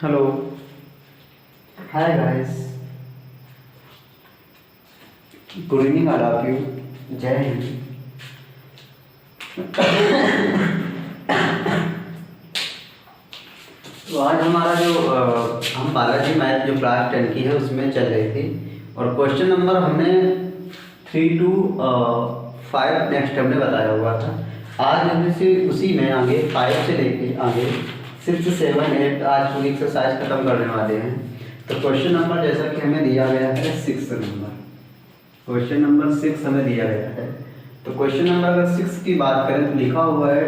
Hello. Hi guys. Good evening all of you. जय हिंद। तो आज हमारा जो हम बालाजी मैथ जो क्लास 10 की है उसमें चल रही थी और क्वेश्चन नंबर हमने 3 to 5 नेक्स्ट हमने बताया हुआ था। आज हमने से उसी में आगे 5 से लेके आगे 6 7 8 आज पूरी एक्सरसाइज खत्म करने वाले हैं। तो क्वेश्चन नंबर जैसा कि हमें दिया गया है 6 नंबर, क्वेश्चन नंबर 6 हमें दिया गया है। तो क्वेश्चन नंबर अगर 6 की बात करें तो लिखा हुआ है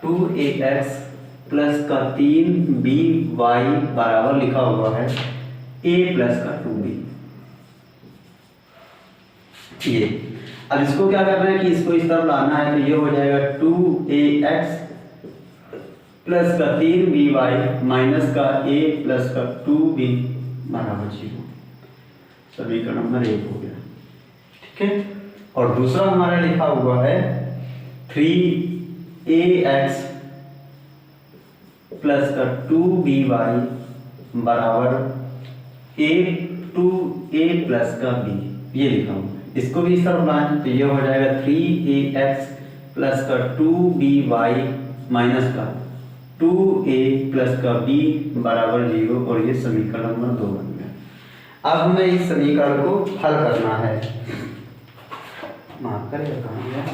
2ax प्लस का 3by बराबर लिखा हुआ है a प्लस का 2b। ये अब इसको क्या करना है कि इसको इस तरफ लाना है, तो ये हो जाएगा 2ax प्लस का 3by माइनस का a प्लस का 2b बराबर 0। समीकरण नंबर 1 हो गया। ठीक है। और दूसरा हमारा लिखा हुआ है 3ax प्लस का 2by बराबर a प्लस का b, ये लिखा हुआ है। इसको भी इस तरफ लाएं तो ये हो जाएगा 3ax प्लस का 2by माइनस का 2a प्लस का b बराबर 0 और ये समीकरण नंबर 2 बन गया। अब हमें इस समीकरण को हल करना है। माफ करें कहाँ गया?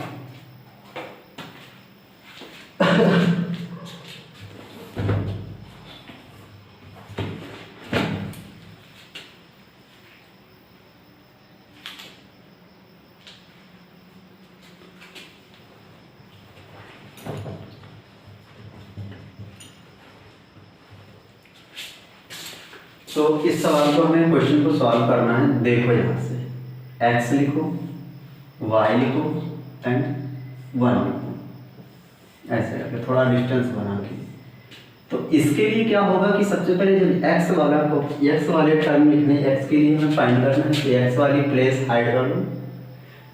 तो इस सवाल को हमें क्वेश्चन को सॉल्व करना है। देखो यहाँ से x लिखो, y लिखो एंड 1 लिखो, ऐसे करके थोड़ा डिस्टेंस बना के। तो इसके लिए क्या होगा कि सबसे पहले जब x वाला को x वाले टर्म लिखने, x के लिए हमें फाइंड करना है कि x वाली प्लेस हाइड कर लो,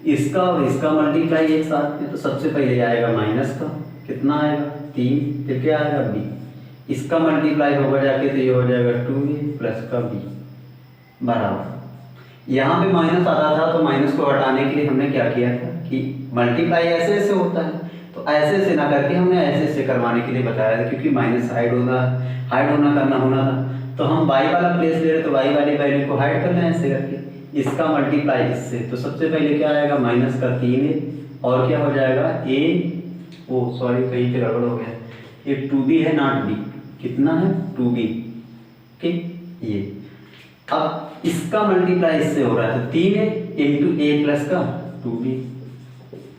इसका और इसका मल्टीप्लाई एक साथ में। तो सबसे पहले आएगा माइनस का, कितना आएगा 3, फिर क्या आएगा b, इसका मल्टीप्लाई होगा जाके तो ये हो जाएगा 2a प्लस का b बराबर। यहाँ पे माइनस आ रहा था तो माइनस को हटाने के लिए हमने क्या किया था कि मल्टीप्लाई ऐसे ऐसे होता है, तो ऐसे ऐसे ना करके हमने ऐसे ऐसे करवाने के लिए बताया था, क्योंकि माइनस हाइड होना करना होना था। तो हम y वाला प्लेस ले रहे तो y वाली वैल्यू को हाइड कर लें ऐसे करके, इसका मल्टीप्लाई इससे। तो सबसे पहले क्या आएगा माइनस का 3a और क्या हो जाएगा कहीं पे गड़बड़ हो गया, ये 2b है नॉट b, कितना है 2b। ठीक, ये अब इसका मल्टीप्लाई इससे हो रहा है तो 3a इंटू a प्लस का 2b।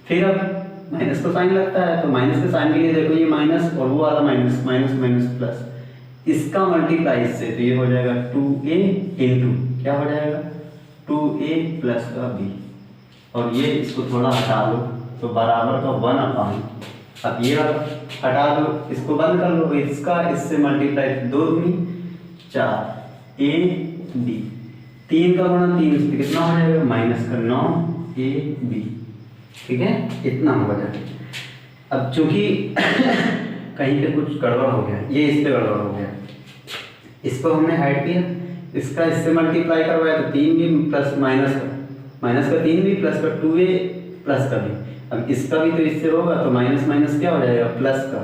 फिर अब माइनस का साइन लगता है तो माइनस के साइन के लिए देखो ये माइनस और वो वाला माइनस, माइनस माइनस प्लस, इसका मल्टीप्लाई इससे तो ये हो जाएगा 2a इंटू क्या हो जाएगा 2a प्लस का b, और ये इसको थोड़ा हटा लो तो बराबर का 1/। अब ये हटा दो, इसको बंद कर लो, इसका इससे मल्टीप्लाई 2 दूनी 4 a b, 3 का गुणा 3 से कितना हो जाएगा माइनस का 9 a b। ठीक है, इतना हो जाएगा। अब चूंकि कहीं पे कुछ गड़बड़ हो गया, ये इस पे गड़बड़ हो गया, इसको हमने हाइड किया, इसका इससे मल्टीप्लाई करवाया तो 3b प्लस माइनस का 3b प्लस का 2a प्लस का b। अब इसका भी तो इससे होगा तो माइनस माइनस क्या हो जाएगा प्लस का,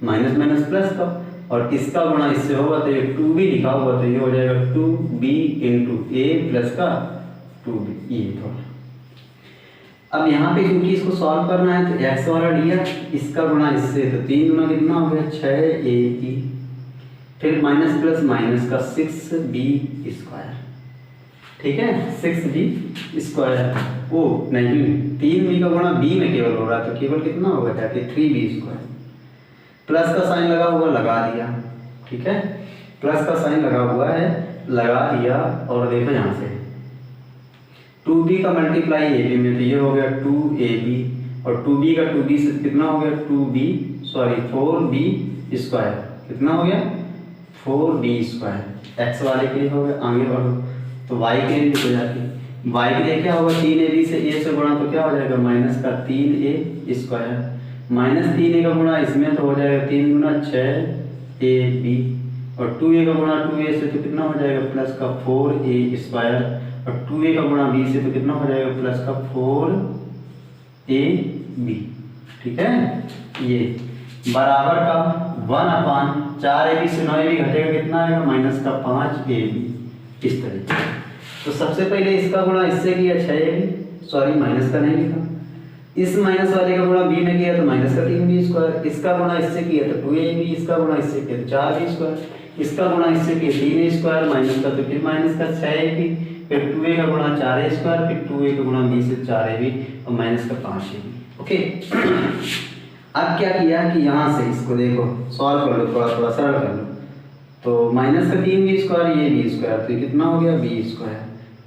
माइनस माइनस प्लस का, और इसका गुणा इससे होगा तो ये 2b लिखा हुआ तो ये हो जाएगा 2b इंटू a प्लस का 2b। ये थोड़ा अब यहाँ पे क्योंकि इसको सॉल्व करना है तो x वाला लिया, इसका गुणा इससे तो 3 गुना कितना हो गया 6a, फिर माइनस प्लस माइनस का 6b स्क्वायर। ठीक है, 6b स्क्वायर, ओ नहीं 3b का गुणा b में केवल हो रहा है तो केवल कितना होगा जाके 3b स्क्वायर। प्लस का साइन लगा हुआ लगा दिया, ठीक है, प्लस का साइन लगा हुआ है लगा दिया, और देखो यहाँ से 2b का मल्टीप्लाई ab में तो ये हो गया 2ab, और 2b का 2b से कितना हो गया 4b स्क्वायर, कितना हो गया 4b स्क्वायर। x वाले के लिए हो गया, आगे बढ़ो तो y के लिए हो जाती है, y के लिए क्या होगा 3ab से a से गुणा तो क्या हो जाएगा माइनस का 3a स्क्वायर, -3a का गुणा इसमें तो हो जाएगा 3 गुना 6ab, और 2a का गुणा 2a से तो कितना हो जाएगा प्लस का 4a स्क्वायर, और 2a का गुणा b से तो कितना हो जाएगा प्लस का 4ab। ठीक है, ये बराबर का 1/4ab से 9ab घटेगा कितना आएगा माइनस का 5ab, इस तरीके। तो सबसे पहले इसका गुणा इससे किया 6ab, सॉरी माइनस का नहीं लिखा, इस माइनस वाले का गुणा b में किया तो माइनस का 3b स्क्वायर, इसका गुणा इससे किया तो 2ab, इसका गुणा इससे किया तो 4b स्क्वायर, इसका गुणा इससे किया 3a स्क्वायर, माइनस का तो फिर माइनस का 6ab, फिर 2a का गुणा 4a स्क्वायर, फिर 2a का गुणा b से 4ab और माइनस का 5ab। ओके, अब क्या किया कि यहाँ से इसको देखो सॉल्व कर लो, थोड़ा थोड़ा सरल कर लो। तो माइनस का 3b स्क्वायर, ये b स्क्वायर, तो ये कितना हो गया b स्क्वायर,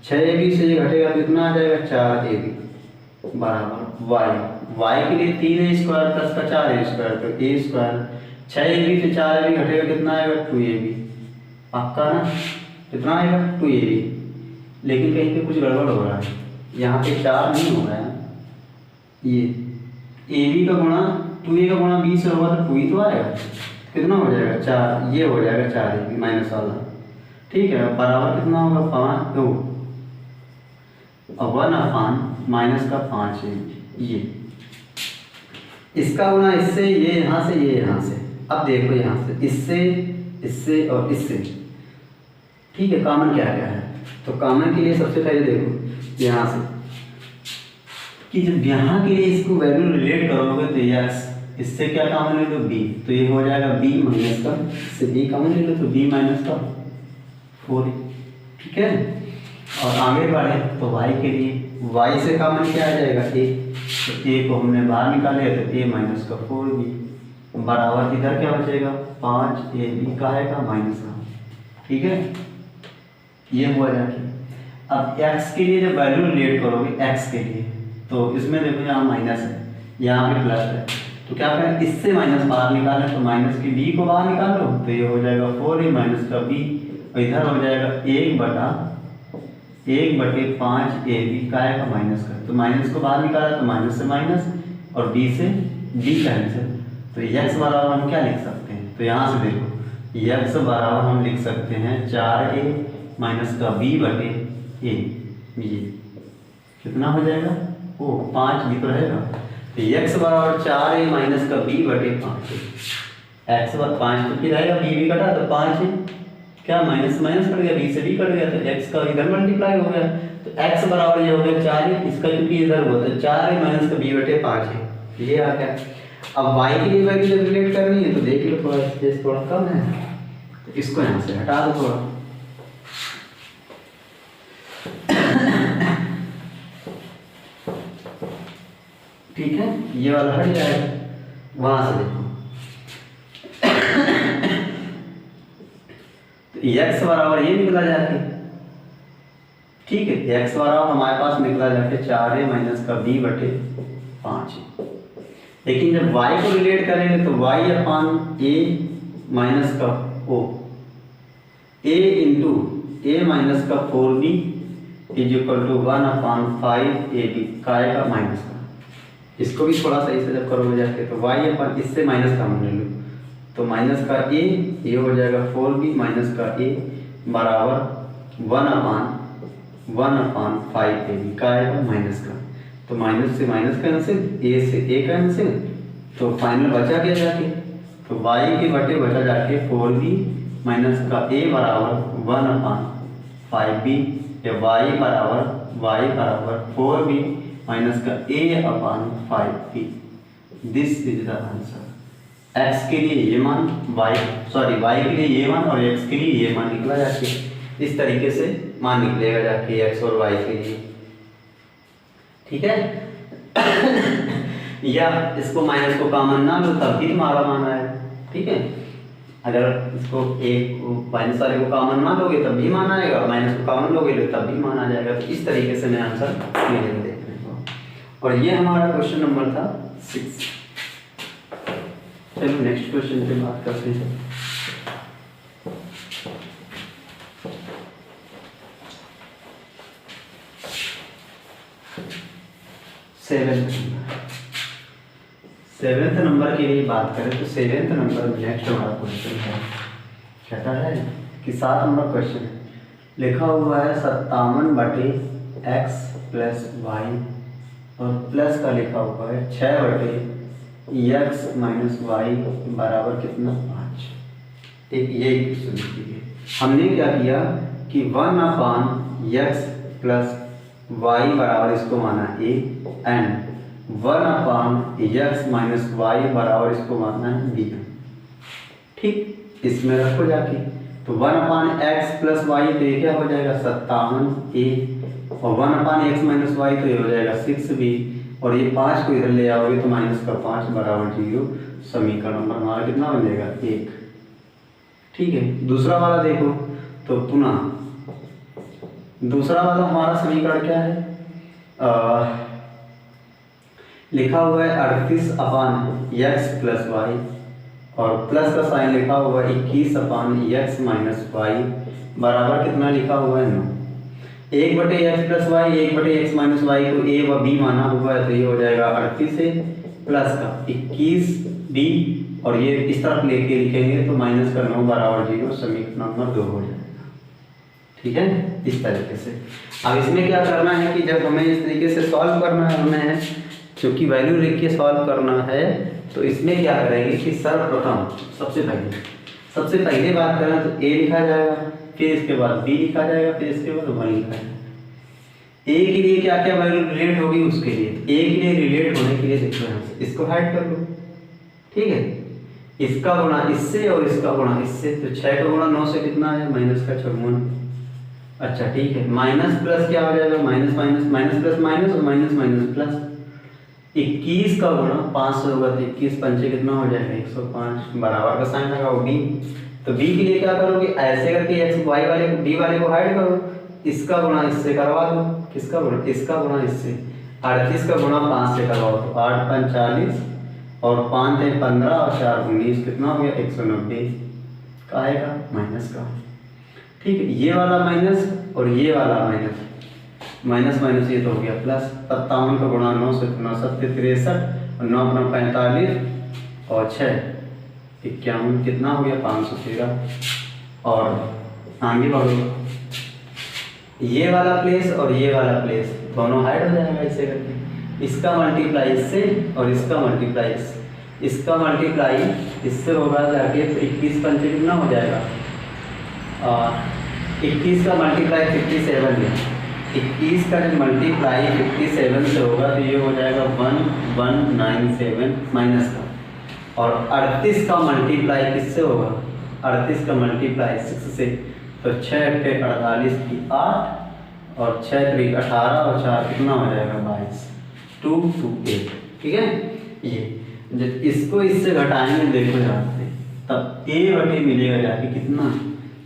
6ab से ये घटेगा तो कितना आ जाएगा 4ab बराबर y के लिए 3a स्क्वायर प्लस का 4a स्क्वायर तो a स्क्वायर, 6ab से 4ab घटेगा कितना आएगा 2ab, पक्का ना, कितना आएगा 2ab। लेकिन कहीं पे कुछ गड़बड़ हो रहा है, यहाँ पे 4 नहीं हो रहा है, ये ab का गुणा 2a का गुणा b से होगा तो 2 ही तो आएगा, कितना हो जाएगा 4, ये हो जाएगा 4ab माइनस वाला। ठीक है, बराबर कितना होगा 5 2 और 1/, माइनस का 5ab, ये इसका गुणा इससे, ये यहाँ से, ये यहाँ से। अब देखो यहाँ से इससे, इससे और इससे, ठीक है, कॉमन क्या क्या है, तो कॉमन के लिए सबसे पहले देखो यहाँ से कि जब यहाँ के लिए इसको वैल्यू रिलेट करोगे तो यस, इससे क्या कॉमन ले लो b, तो ये हो जाएगा b माइनस का, इससे b कॉमन ले लो तो b माइनस का 4। ठीक है, और आगे बढ़े तो y के लिए, y से कॉमन क्या आ जाएगा a, तो a को हमने बाहर निकाले तो a माइनस का 4b बराबर इधर क्या बचेगा 5ab का आएगा माइनस का। ठीक है, ये हुआ जाके। अब x के लिए जब वैल्यू रिलेट करोगे x के लिए, तो इसमें देखो यहाँ माइनस है, यहाँ पे प्लस है, तो क्या करें इससे माइनस बाहर निकालें, तो माइनस की b को बाहर निकालो तो ये हो जाएगा 4a माइनस का b, और इधर हो जाएगा 1/5ab का आएगा माइनस का, तो माइनस को बाहर निकाला तो माइनस से माइनस और b से b कैंसिल, तो x बराबर हम क्या लिख सकते हैं, तो यहाँ से देखो x बराबर हम लिख सकते हैं 4a माइनस का b/a, ये कितना हो जाएगा वो 5 भी तो रहेगा, तो x बराबर 4a माइनस का b/5, x बराबर 5 तो फिर आएगा b भी कटा तो 5 है, क्या माइनस माइनस कट गया, b से b कट गया तो x का इधर मल्टीप्लाई हो गया, तो x बराबर ये हो गया 4a, इसका क्योंकि इधर हुआ तो 4a माइनस का b/5 है, ये आ गया। अब y के लिए वैल्यू जब रिलेट करनी है तो देख लो थोड़ा स्पेस थोड़ा कम है, तो इसको यहाँ से हटा दो थोड़ा, ठीक है, ये वाला हट जाएगा, वहां से देखो तो x बराबर ये निकला जाके, ठीक है, x बराबर हमारे पास निकला जाके 4a माइनस का b/5, लेकिन जब y को रिलेट करेंगे तो y/a माइनस का o, a into a minus का 4b is equal to 1/5ab का आएगा माइनस का। इसको भी थोड़ा सही से जब करोगे जाके तो y इससे माइनस का ले लो तो माइनस का a, ये हो जाएगा 4b माइनस का a बराबर 1/5ab का आएगा माइनस का, तो माइनस से माइनस कैंसिल, a से a कैंसिल, तो फाइनल बचा क्या जाके, तो y के बटे बचा जाके 4b माइनस का a बराबर 1/5b, या y बराबर 4b माइनस का a/5b, this is the answer. x के लिए ये मान, y के लिए ये मान और x के लिए ये मान निकला जाके, इस तरीके से मान निकलेगा जाके x और y के लिए। ठीक है या इसको माइनस को कॉमन ना लो तब भी तुम्हारा मान आएगा। ठीक है, अगर इसको एक माइनस वाले को कॉमन मान लोगे तब भी मान आएगा, माइनस को कॉमन लोगे तब भी मान आ जाएगा। तो इस तरीके से मैं आंसर मिलेगा देखने को। और ये हमारा क्वेश्चन नंबर था 6। चलो नेक्स्ट क्वेश्चन पे बात करते हैं। 7वें नंबर के लिए बात करें तो 7वें नंबर में नेक्स्ट हमारा क्वेश्चन है, कहता है कि 7 नंबर क्वेश्चन है, लिखा हुआ है 57/x + y और प्लस का लिखा हुआ है 6/x - y बराबर कितना 5। एक ये क्वेश्चन लीजिए। हमने क्या किया कि 1/x + y बराबर इसको माना a एंड 1/x - y बराबर इसको मानना है b। ठीक, इसमें रखो जाके तो 1/x + y तो ये क्या हो जाएगा 57a और 1/x - y तो ये हो जाएगा 6b और ये 5 को इधर ले आओगे तो -5 बराबर 0। समीकरण नंबर हमारा कितना बन जाएगा 1। ठीक है, दूसरा वाला देखो तो पुनः दूसरा वाला हमारा समीकरण क्या है, लिखा हुआ है 38/x + y और प्लस का साइन लिखा हुआ है 21/x - y बराबर कितना लिखा हुआ है 9। 1/x + y 1/x - y को a व b माना हुआ है तो ये हो जाएगा 38 से प्लस का 21d और ये इस तरफ लेके लिखेंगे तो -9 बराबर 0। समीकरण नंबर 2 हो जाएगा। ठीक है, इस तरीके से। अब इसमें क्या करना है कि जब हमें इस तरीके से सॉल्व करना है, हमें क्योंकि वैल्यू लिख के सॉल्व करना है तो इसमें क्या करेंगे कि सर्वप्रथम सबसे पहले बात करें तो a लिखा जाएगा, फिर इसके बाद b लिखा जाएगा, फिर इसके बाद 1 लिखा जाएगा। a के लिए क्या क्या वैल्यू रिलेट होगी उसके लिए a के लिए रिलेट होने के लिए देखो यहाँ से इसको हाइड कर लो। ठीक है, इसका गुणा इससे और इसका गुणा इससे तो 6 का गुणा 9 से कितना है -54। अच्छा ठीक है, माइनस प्लस क्या हो जाएगा माइनस प्लस माइनस और माइनस प्लस 21 का गुणा 5 से होगा तो 21 पंचे कितना हो जाएगा 105 बराबर का साइन लगाओ b। तो b के लिए क्या करोगे ऐसे करके x y वाले को b वाले को हाइड करो, इसका गुणा इससे करवा दो। किसका गुणा इसका गुणा इससे 38 का गुणा 5 से करवाओ तो 8 5 40 और 5 है 15 और 4 19 कितना हो गया 190 का आएगा माइनस का। ठीक है, ये वाला माइनस और ये वाला माइनस ये तो हो गया प्लस। 57 का गुणा 9 से 9 7 63 और 9 अपना 45 और 6 51 कितना हो गया 513। और आगे बढ़ो, ये वाला प्लेस और ये वाला प्लेस दोनों हाइड हो जाएगा ऐसे करके। इसका मल्टीप्लाई इससे और इसका मल्टीप्लाई इसका मल्टीप्लाई इससे होगा जाके तो 21 पंचे कितना हो जाएगा और 21 का मल्टीप्लाई 57 है। 21 का जब मल्टीप्लाई 57 से होगा तो ये हो जाएगा 1197 माइनस का। और 38 का मल्टीप्लाई किससे होगा 38 का मल्टीप्लाई 6 से तो 6 × 48 की 8 और 6 × 3 18 और 4 कितना हो जाएगा 22 228। ठीक है, ये जब इसको इससे घटाएंगे देखो यहाँ से तब a/, मिलेगा जाके कितना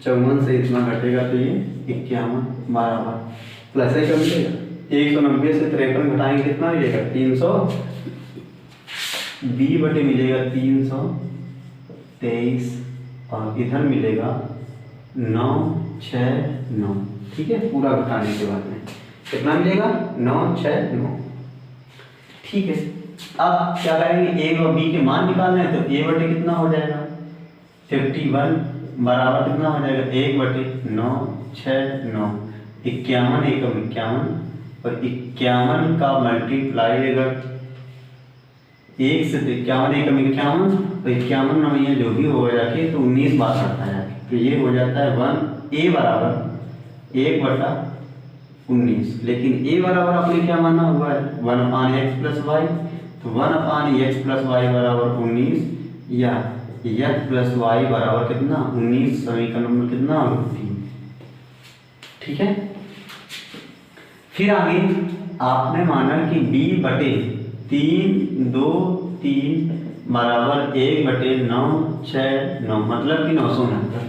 54 से इतना घटेगा तो ये 51 बराबर प्लस का मिलेगा 190 से 53 घटाएंगे कितना मिलेगा 300 b/, मिलेगा 323 और इधर मिलेगा 969। ठीक है, पूरा घटाने के बाद में कितना मिलेगा 969। ठीक है, अब क्या करेंगे a और b के मान निकालने हैं तो a/, कितना हो जाएगा 51 बराबर कितना हो जाएगा 1/969 51 एकम 51 और 51 का मल्टीप्लाई अगर 1 से 51 एकम 51 तो 51 में जो भी हो जाके तो 19 बार आता है तो ये हो जाता है 1 a बराबर 1/19। लेकिन a बराबर आपने क्या माना हुआ है 1/x + y तो 1/x + y बराबर 19 या x + y बराबर कितना 19। समीकरण नंबर कितना होगा 3। ठीक है, फिर आगे आपने माना कि b/3 2 3 बराबर 1/969 मतलब कि 969।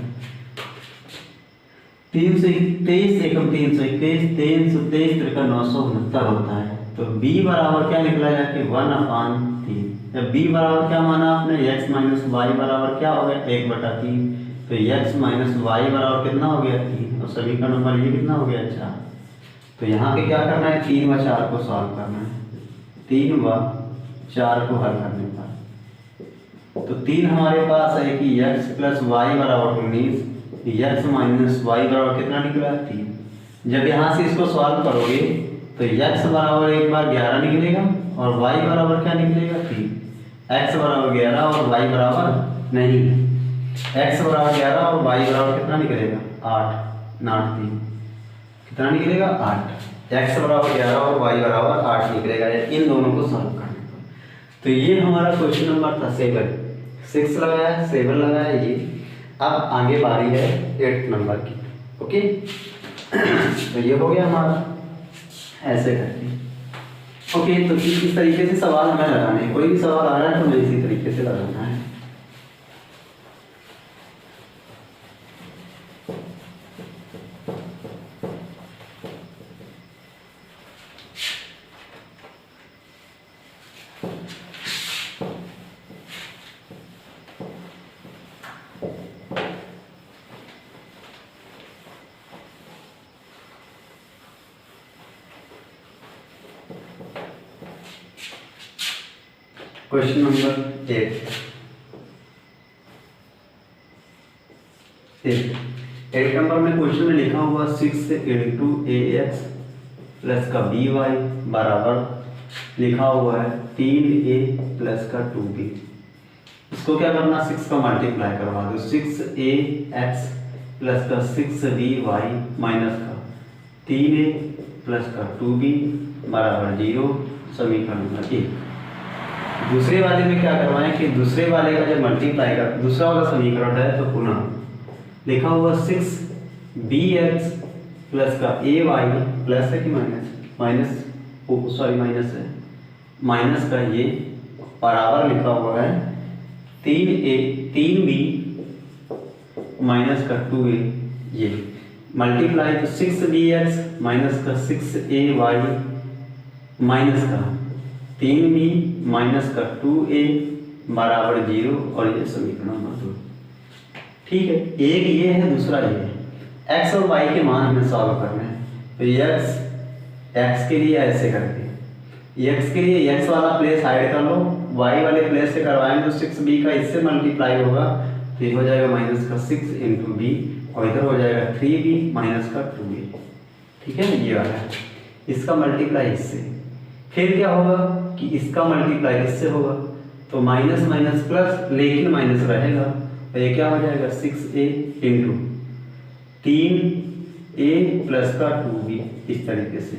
323 एकम 321 323 × 969 होता है तो b बराबर क्या निकला जाके 1/3। जब b बराबर क्या माना आपने x - y बराबर क्या हो गया 1/3 तो x - y बराबर कितना हो गया 3 और समीकरण नंबर ये कितना हो गया 4। तो यहाँ पे क्या करना है 3 व 4 को सॉल्व करना है 3 व 4 को हल करने पर तो 3 हमारे पास है कि x प्लस वाई बराबर 19, x माइनस वाई बराबर कितना निकला 3। जब यहाँ से इसको सॉल्व करोगे तो x बराबर एक बार 11 निकलेगा और y बराबर क्या निकलेगा 3। x बराबर 11 और y बराबर नहीं, x बराबर 11 और y बराबर कितना निकलेगा 8, नॉट 3, कितना निकलेगा 8। x बराबर 11 और y बराबर 8 निकलेगा इन दोनों को सॉल्व करने पर। तो ये हमारा क्वेश्चन नंबर था 7, 6 लगाया, 7 लगाया ये। अब आगे बारी है 8 नंबर की। ओके तो ये हो गया हमारा ऐसे करके। ओके तो इस तरीके से सवाल हमें लगाने हैं, कोई भी सवाल आ रहा है तो हमें इसी तरीके से लगाना है। क्वेश्चन नंबर 8 नंबर में क्वेश्चन में लिखा हुआ 6 इंटू ax प्लस का by बराबर लिखा हुआ है 3a प्लस का 2b। इसको क्या करना 6 का मल्टीप्लाई करवा दो, 6ax प्लस का 6by माइनस का 3a प्लस का 2b बराबर 0, समीकरण नंबर 1। दूसरे वाले में क्या करवाएं कि दूसरे वाले का जब मल्टीप्लाई कर दूसरा वाला समीकरण है तो पुनः लिखा हुआ 6bx प्लस का ay प्लस है कि माइनस माइनस है, माइनस का ये बराबर लिखा हुआ है 3b माइनस का 2a, ये मल्टीप्लाई तो 6bx माइनस का 6ay माइनस का 3b माइनस का 2a बराबर 0 और ये समीकरण नंबर 2। ठीक है, एक ये है दूसरा ये है। x और y के मान हमें सॉल्व करने हैं। तो x के लिए ऐसे करके x के लिए x वाला प्लेस हाइड कर लो, y वाले प्लेस से करवाएंगे तो 6b का इससे मल्टीप्लाई होगा तो ये हो जाएगा माइनस का 6 इंटू बी और इधर हो जाएगा 3b माइनस का 2a। ठीक है, ये वाला है, इसका मल्टीप्लाई इससे, फिर क्या होगा कि इसका मल्टीप्लाई इससे होगा तो माइनस माइनस प्लस, लेकिन माइनस रहेगा तो ये क्या हो जाएगा 6a इंटू 3a प्लस का 2b इस तरीके से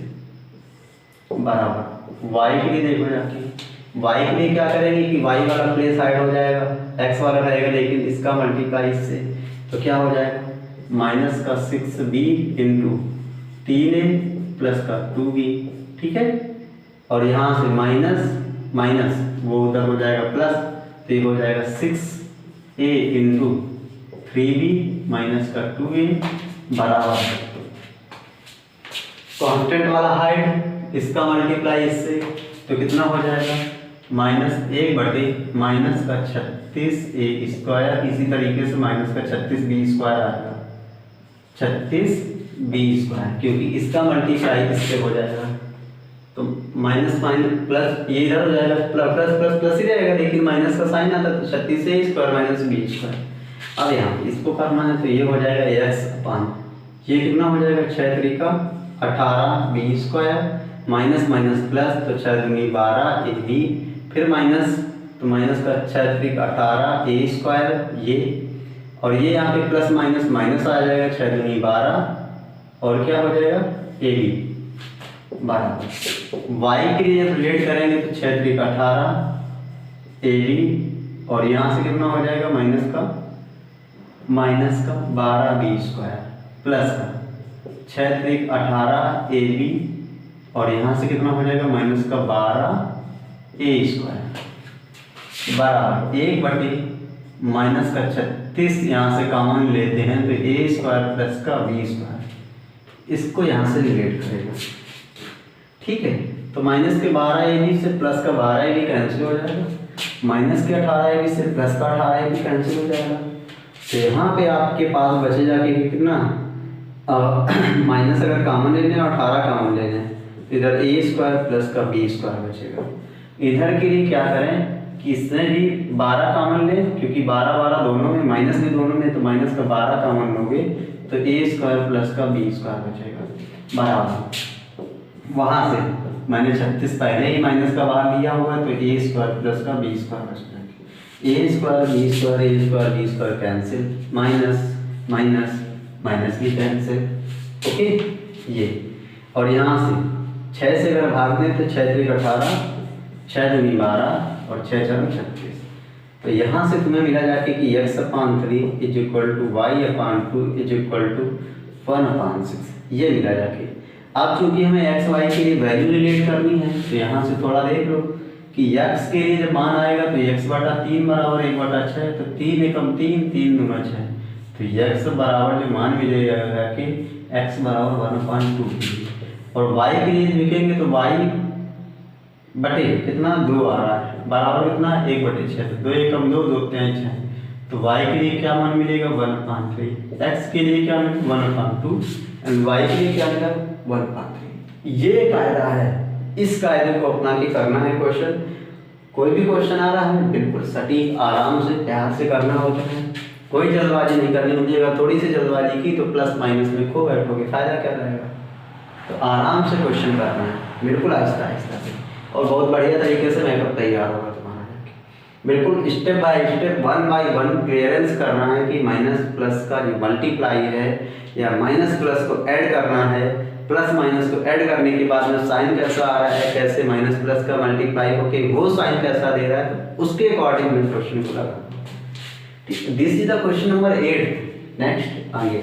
बराबर y के लिए देखो जाके, y के लिए क्या करेंगे कि y वाला प्लेस साइड हो जाएगा, x वाला रहेगा लेकिन इसका मल्टीप्लाई इससे, तो क्या हो जाएगा माइनस का 6b इंटू 3a प्लस का 2b। ठीक है, और यहाँ से माइनस माइनस वो उधर हो जाएगा प्लस, तो ये हो जाएगा 6a इंटू 3b माइनस का 2a बराबर कांस्टेंट वाला हाइट, इसका मल्टीप्लाई इससे तो कितना हो जाएगा माइनस 1 बटे माइनस का 36a स्क्वायर, इसी तरीके से माइनस का 36b स्क्वायर आएगा, 36b स्क्वायर, क्योंकि इसका मल्टीप्लाई इससे हो जाएगा तो माइनस माइनस प्लस ये इधर हो जाएगा प्लस प्लस प्लस ही रहेगा लेकिन माइनस का साइन आता तो 36a square minus b square. अब यहाँ इसको करना है तो ये हो जाएगा x अपान ये कितना हो जाएगा 6 Trika 18b square minus minus plus तो 6 दूनी 12 ab, फिर माइनस तो माइनस का 6 त्रिका 18a स्क्वायर ये, और ये यहाँ पे प्लस माइनस माइनस आ जाएगा 6 दूनी 12 और क्या हो जाएगा ab बराबर y के लिए जब रिलेट करेंगे तो 6 त्रिका 18 ab और यहाँ से कितना हो जाएगा माइनस का 12b स्क्वायर प्लस का 6 त्रिक 18 ab और यहाँ से कितना हो जाएगा माइनस का 12a स्क्वायर बराबर 1 बटे माइनस का 36, यहाँ से कॉमन लेते हैं तो a स्क्वायर प्लस का b स्क्वायर, इसको यहाँ से रिलेट करेगा। ठीक है, तो माइनस के 12ab से प्लस का 12ab कैंसिल हो जाएगा, माइनस के 18ab से प्लस का 18ab कैंसिल हो जाएगा, तो यहाँ पे आपके पास बचे जाके कितना माइनस अगर कॉमन लेने और 18 कॉमन लेने तो इधर a स्क्वायर प्लस का b स्क्वायर बचेगा। इधर के लिए क्या करें कि इसमें भी 12 कॉमन ले, क्योंकि 12 12 दोनों में, माइनस भी दोनों में, तो माइनस का 12 कॉमन लोगे तो ए स्क्वायर प्लस का बी स्क्वायर बचेगा बराबर। वहाँ से मैंने 36 पहले ही माइनस का बाहर लिया हुआ है, तो ए स्क्वायर प्लस का बी स्क्वायर बच जाएगा। A square B square, A square B square cancel, minus minus minus भी कैंसिल। ओके ये, और यहाँ से 6 से अगर भाग दें तो 6 3 18, 6 दूनी 12 और 6 4 36। तो यहाँ से तुम्हें मिला जाके कि x/3 is equal to y/2 is equal to 1/6, ये मिला जाके। अब चूंकि हमें x y के लिए वैल्यू रिलेट करनी है, तो यहाँ से थोड़ा देख लो कि x के लिए जब मान आएगा तो x/3 बराबर 1/6, तो 3 एकम 3, 3 दूना 6, तो x बराबर जो मान मिलेगा कि x बराबर 1/2, और y के लिए लिखेंगे तो y बटे कितना 2 आ रहा है बराबर कितना 1/6, तो 2 एकम 2, 2 3 6, तो y के लिए क्या मान मिलेगा 1/3, x के लिए क्या मिलेगा 1/2 एंड y के लिए क्या मिलेगा 1/3। ये कायदा है, इस कायदे को अपना के करना है क्वेश्चन। कोई भी क्वेश्चन आ रहा है बिल्कुल सटीक आराम से प्यार से करना होता है, कोई जल्दबाजी नहीं करनी होती है। थोड़ी सी जल्दबाजी की तो प्लस माइनस में खो बैठोगे, फायदा क्या रहेगा। तो आराम से क्वेश्चन करना है, बिल्कुल आहिस्ता आहिस्ता से, और बहुत बढ़िया तरीके से मेकअप तैयार होगा तुम्हारा जाके। बिल्कुल step by step 1 by 1 clearance करना है कि माइनस प्लस का जो मल्टीप्लाई है या माइनस प्लस को ऐड करना है, प्लस माइनस को ऐड करने के बाद में साइन कैसा आ रहा है, कैसे माइनस प्लस का मल्टीप्लाई होके वो साइन कैसा दे रहा है, तो उसके अकॉर्डिंग में क्वेश्चन को लगा। This is the question number 8। Next आगे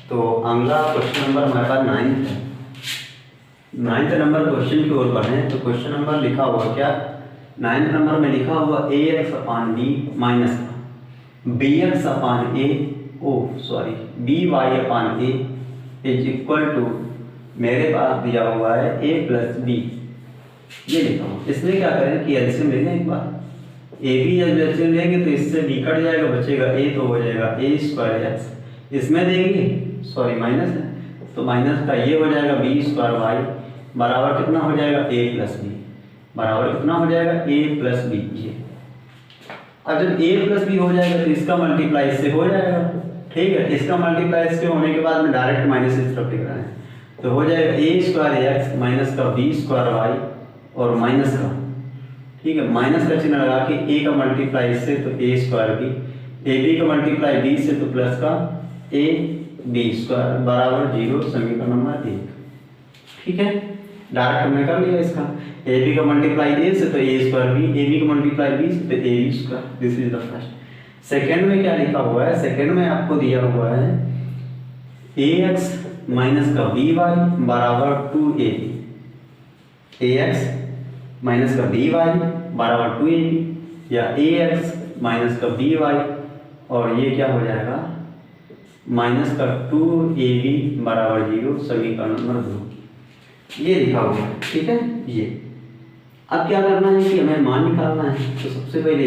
तो अगला क्वेश्चन नंबर हमारे पास 9 है। 9th नंबर क्वेश्चन की ओर बढ़े तो क्वेश्चन नंबर लिखा हुआ क्या, 9th नंबर में लिखा हुआ ax/b minus bx/a by/a is equal to, मेरे पास दिया हुआ है a प्लस b, ये लिखा हुआ। इसमें क्या करें कि एलसीएम ले लें एक बार। ए बी जब एलसीएम लेंगे तो इससे b कट जाएगा, बचेगा a, तो हो जाएगा a²x, इसमें देंगे सॉरी माइनस है, तो माइनस का ये हो जाएगा b²y बराबर कितना हो जाएगा a प्लस b, बराबर कितना हो जाएगा a प्लस b। ये अब जब a प्लस b हो जाएगा तो इसका मल्टीप्लाई इससे हो जाएगा, ठीक है। इसका मल्टीप्लाई इसके होने के बाद में डायरेक्ट माइनस इस तरफ लिख रहे हैं, तो हो जाएगा a²x माइनस का b²y और माइनस का, ठीक है, माइनस का चिन्ह लगा के a का मल्टीप्लाई इससे तो a²b, ab का मल्टीप्लाई b से तो प्लस का ab² बराबर 0, समीकरण नंबर 1, ठीक है। डायरेक्ट हमने कर लिया इसका, ए बी का मल्टीप्लाई ए से तो a²b, ए बी का मल्टीप्लाई बी से तो ab²। This is the first. Second में क्या लिखा हुआ है, सेकंड में आपको दिया हुआ है ax माइनस का by बराबर 2ab, ax माइनस का by बराबर 2ab, या ax माइनस का by और ये क्या हो जाएगा माइनस का 2ab बराबर 0, समीकरण नंबर 2, ये लिखा हुआ है, ठीक है। ये अब क्या करना है कि हमें मान निकालना है, तो सबसे पहले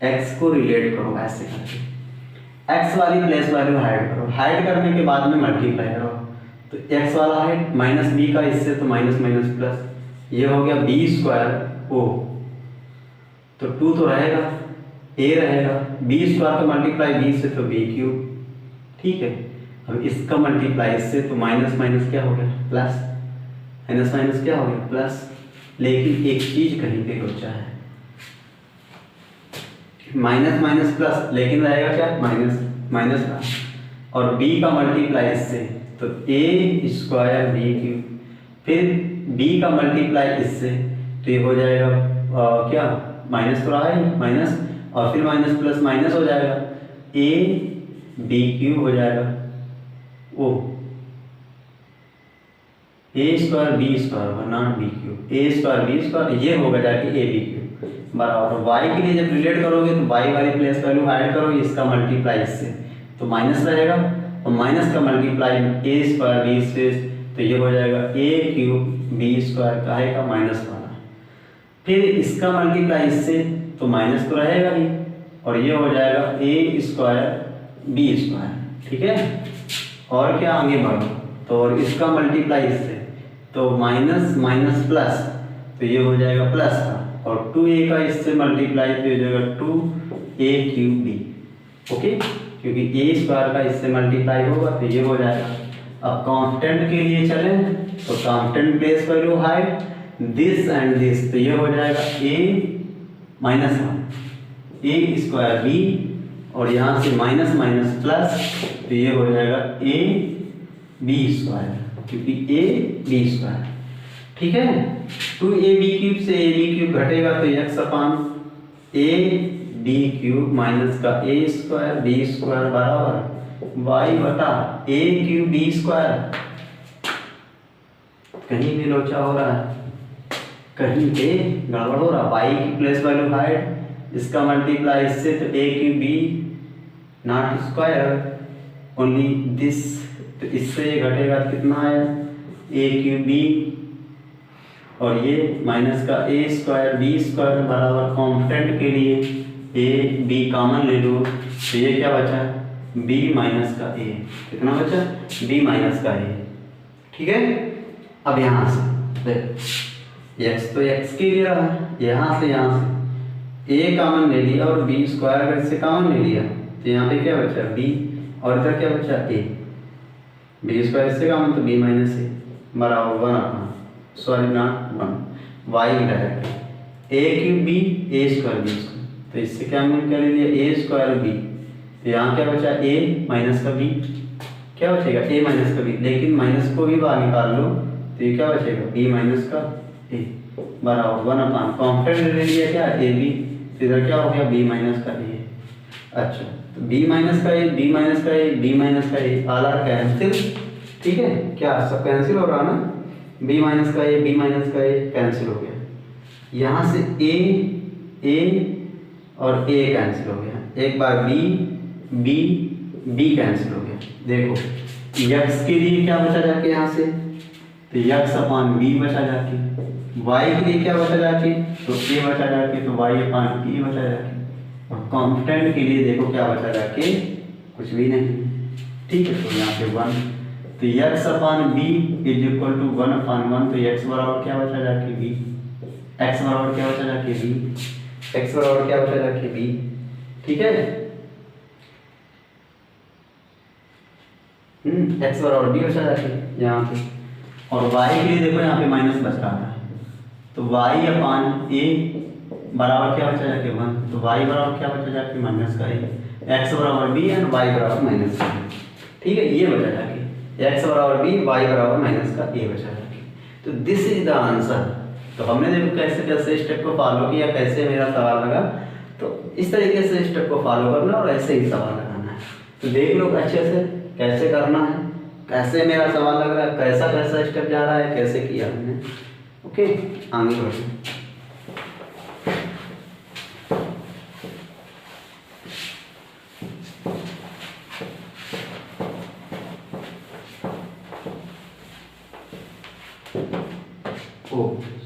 x को रिलेट करो ऐसे करके, x वाली प्लेस वैल्यू हाइड करो, हाइड करने के बाद में मल्टीप्लाई करो, तो x वाला हाइड माइनस b का इससे तो माइनस माइनस प्लस, ये हो गया b² o, तो 2 तो रहेगा, a रहेगा, b² का मल्टीप्लाई b से तो b³, ठीक है। अब इसका मल्टीप्लाई इससे तो माइनस माइनस क्या हो गया प्लस, माइनस माइनस क्या हो गया प्लस, लेकिन एक चीज कहीं पे बचा है, माइनस माइनस प्लस, लेकिन रहेगा क्या माइनस माइनस का, और b का मल्टीप्लाई इससे तो a² b³, फिर b का मल्टीप्लाई इससे तो ये हो जाएगा क्या माइनस तो रहा है माइनस, और फिर माइनस प्लस माइनस हो जाएगा, a b³ हो जाएगा ओ a² b² not b³, a² b², ये होगा जाके ab³ बराबर y के लिए जब रिलेट करोगे तो y वाली प्लेस वैल्यू ऐड करो, इसका मल्टीप्लाई इससे तो माइनस रहेगा, और माइनस का मल्टीप्लाई a² b से तो ये हो जाएगा a³ b² काहे का माइनस वाला, फिर इसका मल्टीप्लाई इससे तो माइनस तो रहेगा ही, और ये हो जाएगा ए स्क्वायर बी स्क्वायर। ठीक है, और क्या आगे बढ़ो तो और इसका मल्टीप्लाई इससे तो माइनस माइनस प्लस, तो ये हो जाएगा प्लस का, और 2a का इससे मल्टीप्लाई तो हो जाएगा 2a क्यूब बी। ओके, क्योंकि ए स्क्वायर का इससे मल्टीप्लाई होगा तो ये हो जाएगा। अब कांस्टेंट के लिए चलें तो constant place value height this and this, तो ये हो जाएगा a minus one A square B, और यहाँ से माइनस माइनस प्लस, तो ये हो जाएगा a बी स्क्वायर, क्योंकि a बी स्क्वायर। ठीक है, 2ab क्यूब से ab क्यूब घटेगा तो x upon a B cube minus का a स्क्वायर बी स्क्वायर बराबर y बटा a क्यूब बी स्क्वायर। कहीं भी लोचा हो रहा है, कहीं पे गड़बड़ हो रहा है। y की प्लेस वैल्यू हाइट, इसका मल्टीप्लाई इससे तो a cube B not square only this, तो इससे ये घटेगा कितना है a क्यूब बी, और ये माइनस का a स्क्वायर बी स्क्वायर बराबर कॉन्स्टेंट के लिए a b कॉमन ले लो, तो ये क्या बचा b माइनस का a, कितना बचा b माइनस का a। ठीक है, अब यहाँ से देख x तो x के लिए रहा है, यहाँ से a कॉमन ले लिया और b स्क्वायर अगर इससे कॉमन ले लिया तो यहाँ पे क्या बचा b, और इधर क्या बचा a, b स्क्वायर इससे कॉमन तो b माइनस a बराबर वन अपना sorry not one Y direct a cube B A square B square, तो इससे क्या मिल कर लिया ए स्क्वायर बी, तो यहाँ क्या बचा a माइनस का b, क्या बचेगा a माइनस का b, लेकिन माइनस को भी बाहर निकाल लो तो ये क्या बचेगा b माइनस का a बराबर वन अपान कॉन्स्टेंट ले लिया क्या a b, तो इधर क्या हो गया b माइनस का a। अच्छा, तो b माइनस का a b माइनस का a b माइनस का a ऑल आर कैंसिल। ठीक है, क्या सब कैंसिल हो रहा ना, b माइनस का a b माइनस का a कैंसिल हो गया, यहाँ से a और a कैंसिल हो गया, एक बार b कैंसिल हो गया। देखो x के लिए क्या बचा जाके यहाँ से, तो x अपान b बचा जाके, y के लिए क्या बचा जाके तो a बचा जाके, तो y अपान b बचा जाके, और कांस्टेंट के लिए देखो क्या बचा जाके, कुछ भी नहीं। ठीक है, तो यहाँ पे 1, तो x upon b is equal to 1 upon 1, तो x बराबर क्या बचा जाके b, x बराबर क्या बचा जाके b, x बराबर क्या बचा जाके b। ठीक है, x बराबर b बचा जाके यहाँ पे, और y के लिए देखो यहाँ पे माइनस बच रहा था, तो y अपान a बराबर क्या बचा जाके 1, तो y बराबर क्या बचा जाके माइनस का a, x बराबर b एंड y बराबर माइनस का a। ठीक है, ये बचा जाके x बराबर b y बराबर माइनस का a बचा जाके, तो दिस इज द आंसर। तो हमने देखो कैसे कैसे स्टेप को फॉलो किया, कैसे मेरा सवाल लगा, तो इस तरीके से स्टेप को फॉलो करना और ऐसे ही सवाल लगाना है। तो देख लो अच्छे से कैसे करना है, कैसे मेरा सवाल लग रहा है, कैसा कैसा स्टेप जा रहा है, कैसे किया हमने। ओके, आगे बढ़ो।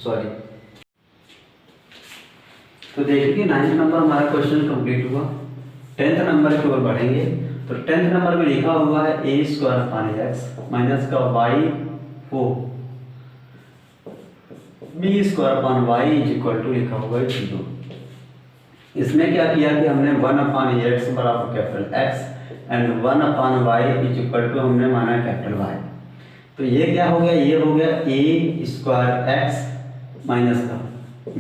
सॉरी, तो देखिए 9th नंबर हमारा क्वेश्चन कंप्लीट हुआ। 10th नंबर की ओर बढ़ेंगे, तो 10th नंबर में लिखा हुआ है a square upon x minus का y को b square upon y is equal to लिखा हुआ है 0। इसमें क्या किया कि हमने 1 अपान x बराबर capital x and 1 upon y is equal to हमने माना कैपिटल y। तो ये क्या हो गया, ये हो गया a स्क्वायर x माइनस का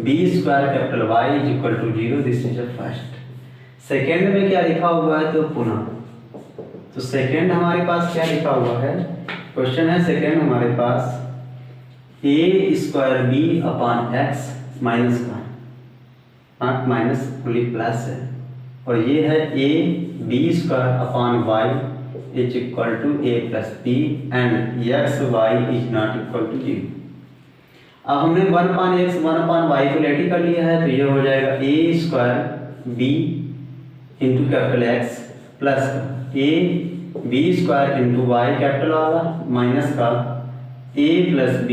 b square capital y is equal to 0। This is the first. Second में क्या लिखा हुआ है, तो पुनः, तो सेकेंड हमारे पास क्या लिखा हुआ है, क्वेश्चन है सेकेंड हमारे पास a square b upon x minus का, नॉट माइनस ओनली प्लस है, और ये है a b square upon y is equal to a plus b and x y is not equal to 0। अब हमने 1 अपान x 1 अपान y को let कर लिया है, तो ये हो जाएगा a square b into capital x plus a b square into y capital वाला माइनस का a प्लस b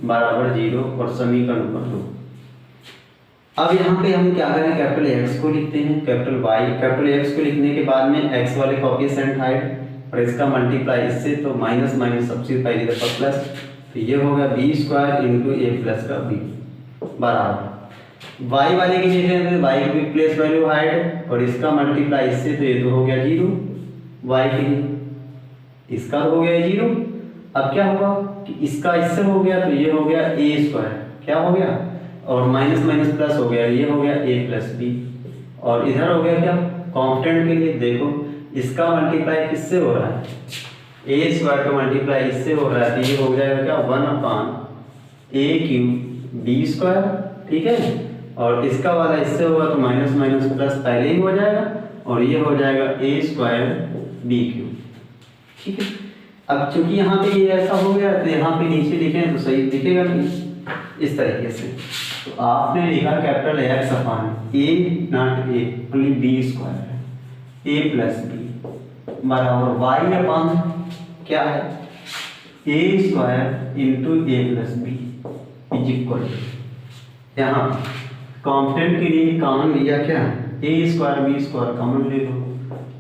बराबर 0 और समीकरण नंबर 2। अब यहाँ पे हम क्या करें, कैपिटल एक्स को लिखते हैं, कैपिटल वाई, कैपिटल एक्स को लिखने के बाद में एक्स वाले कोएफिशिएंट हाइड और इसका मल्टीप्लाई इससे, तो माइनस माइनस सबसे पहली दफा प्लस, तो ये होगा B square into A plus का बी बराबर वाई वाले की जगह में वाई की प्लेस वैल्यू हाइड और इसका मल्टीप्लाई इससे, तो ये तो हो गया जीरो वाई के लिए, इसका हो गया जीरो। अब क्या होगा कि इसका इससे हो गया, तो ये हो गया ए स्क्वायर, क्या हो गया, और माइनस माइनस प्लस हो गया, ये हो गया ए प्लस बी, और इधर हो गया क्या कांस्टेंट के लिए, देखो इसका मल्टीप्लाई किससे हो रहा है, ए स्क्वायर का मल्टीप्लाई इससे हो रहा है, तो ये हो जाएगा क्या 1/a³ बी स्क्वायर, ठीक है, और इसका वाला इससे होगा तो माइनस माइनस प्लस पहले ही हो जाएगा और ये हो जाएगा a स्क्वायर b³, ठीक है। अब चूंकि यहाँ पे ये ऐसा हो गया तो यहाँ पे नीचे लिखें तो सही दिखेगा नहीं, इस तरीके से, तो आपने लिखा capital X upon A naught A only B square A plus B बराबर वाई अपान क्या है A square into A plus B is equal, यहाँ कांस्टेंट के लिए कॉमन लिया क्या, A square B square common ले लो,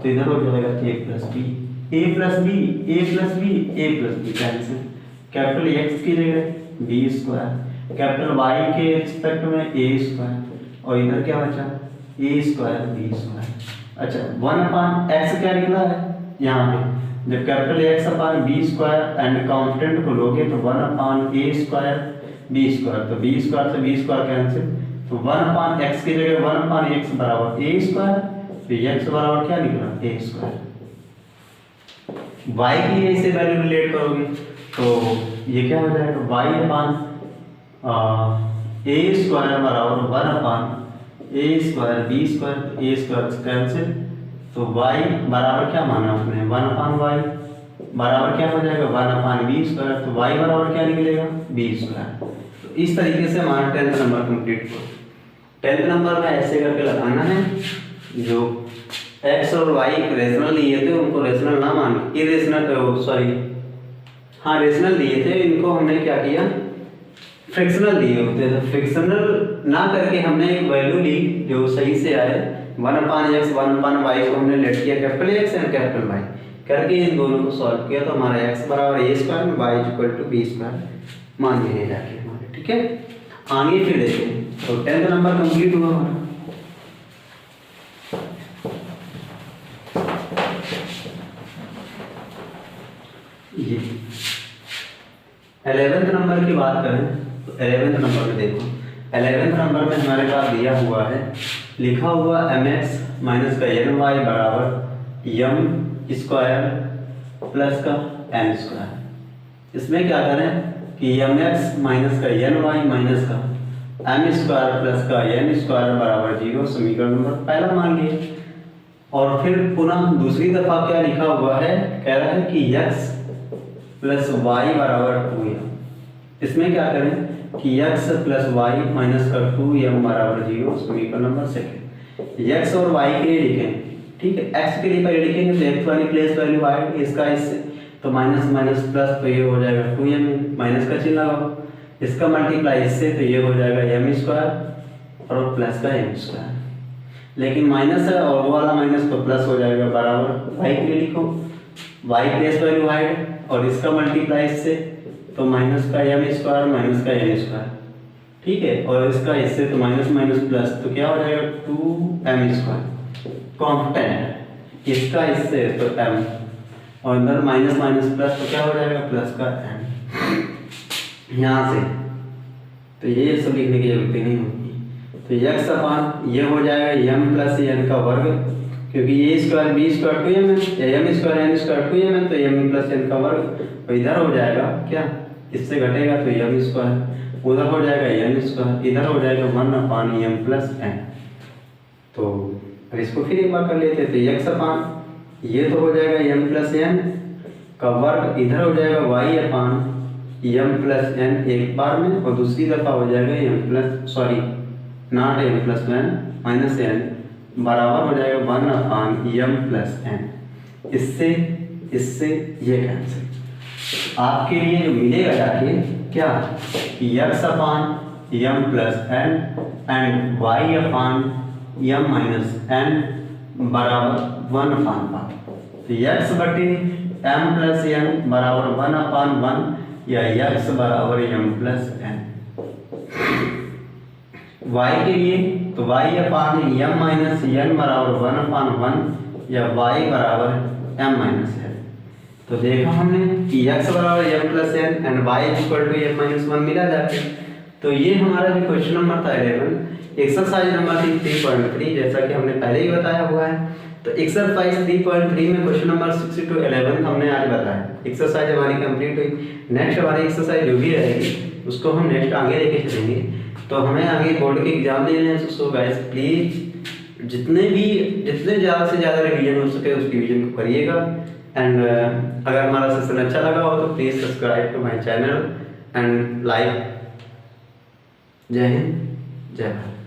तो इधर हो जाएगा A plus B, A plus B, A plus B, A plus B cancel, capital X की जगह बी स्क्वायर, कैपिटल वाई के रिस्पेक्ट में ए स्क्वायर, और इधर क्या बचा ए स्क्वायर बी स्क्वायर। अच्छा 1/x क्या निकला है यहाँ पे, जब capital X upon B square and constant को लोगे तो 1/a स्क्वायर बी स्क्वायर, तो बी स्क्वायर से बी स्क्वायर कैंसिल, तो 1/x की जगह 1/x बराबर ए स्क्वायर, तो x बराबर क्या निकला ए स्क्वायर। y की ऐसे वैल्यू रिलेट करोगे तो ये क्या हो जाएगा y अपान ए स्क्वायर बराबर 1/a स्क्वायर बी स्क्वायर, तो ए स्क्वायर कैंसिल, तो y बराबर क्या माना आपने 1/y बराबर क्या हो जाएगा 1/b स्क्वायर, तो y बराबर क्या निकलेगा b स्क्वायर। तो इस तरीके से हमारा 10th नंबर कंप्लीट हुआ। 10th नंबर में ऐसे करके लगाना है, जो x और y रेशनल लिए थे उनको रेशनल ना मान के इरेशनल, सॉरी हाँ रेशनल लिए थे, इनको हमने क्या किया फ्रैक्शनल लिए होते, तो फ्रैक्शनल ना करके हमने एक वैल्यू ली जो सही से आए 1/x 1/y को हमने लेट किया capital x and capital y करके इन दोनों को सॉल्व किया, तो हमारा x बराबर a स्क्वायर में y equal to b square मान लिए जाके हमारे, ठीक है। आगे फिर देखें, तो 10th नंबर कंप्लीट हुआ हमारा। ये 11th नंबर की बात करें तो 11th नंबर में देखो, 11th नंबर में हमारे पास दिया हुआ है, लिखा हुआ mx माइनस का ny बराबर m स्क्वायर प्लस का n स्क्वायर। इसमें क्या करें कि mx माइनस का ny माइनस का m स्क्वायर प्लस का n स्क्वायर बराबर 0 समीकरण नंबर पहला मान लिए, और फिर पुनः दूसरी दफा क्या लिखा हुआ है, कह रहा है कि x प्लस वाई बराबर 2m। इसमें क्या करें कि x प्लस वाई माइनस का 2m बराबर 0 समीकरण नंबर सेकेंड। x और y के लिए लिखें, ठीक है, x के लिए पहले लिखेंगे तो x वाली प्लेस वैल्यू हाइड, इसका इससे तो माइनस माइनस प्लस, तो ये हो जाएगा 2m, माइनस का चिन्ह लगाओ, इसका मल्टीप्लाई इससे तो ये हो जाएगा m स्क्वायर और प्लस का m स्क्वायर, लेकिन माइनस है और वो वाला माइनस तो प्लस हो जाएगा बराबर y के लिए लिखो y प्लेस वैल्यू हाइड और इसका मल्टीप्लाई इससे तो माइनस का m स्क्वायर माइनस का n स्क्वायर, ठीक है, और इसका इससे तो माइनस माइनस प्लस, तो क्या हो जाएगा 2m स्क्वायर कांस्टेंट, इसका इससे तो m और इधर माइनस माइनस प्लस, तो क्या हो जाएगा प्लस का m यहाँ से, तो ये सब लिखने की जरूरत नहीं होगी। तो x अपान ये हो जाएगा m प्लस n का वर्ग, क्योंकि ए स्क्वायर बी स्क्वायर 2m है, m square n square 2m है, तो m प्लस n का वर्ग, तो इधर हो जाएगा क्या, इससे घटेगा तो m स्क्वायर, उधर हो जाएगा n स्क्वायर, इधर हो जाएगा 1/m प्लस n। तो अब इसको फिर एक बार कर लेते हैं, तो x अपान ये तो हो जाएगा m प्लस n का वर्ग, इधर हो जाएगा y अपान m प्लस n एक बार में, और दूसरी दफा हो जाएगा m plus sorry not m plus n minus n बराबर हो जाएगा 1/m प्लस n। इससे ये कैंसिल, आपके लिए जो मिलेगा जाके क्या कि x upon m plus n and Y upon M minus N बराबर 1/5। तो एक्स बटे एम प्लस एन बराबर 1/1 या एक्स बराबर एम प्लस एन। y के लिए तो y अपान एम माइनस एन बराबर 1/1 या y बराबर एम माइनस एन। तो देखा हमने कि x बराबर M plus N and y equal to M minus 1 मिला जाके। तो ये हमारा जो क्वेश्चन नंबर था 11 एक्सरसाइज नंबर 3.3 जैसा कि हमने पहले ही बताया हुआ है। तो एक्सरसाइज 3.3 में क्वेश्चन नंबर 6 to 11 हमने आज बताया। एक्सरसाइज हमारी कंप्लीट हुई। नेक्स्ट हमारी एक्सरसाइज जो भी रहेगी उसको हम नेक्स्ट आगे लेके चलेंगे। तो हमें आगे बोर्ड के एग्जाम देने हैं। सो गाइस प्लीज जितने ज़्यादा से ज़्यादा रिवीजन हो सके उस रिवीजन को करिएगा। एंड अगर हमारा सेशन अच्छा लगा हो तो please subscribe to my channel and like. जय हिंद, जय भारत।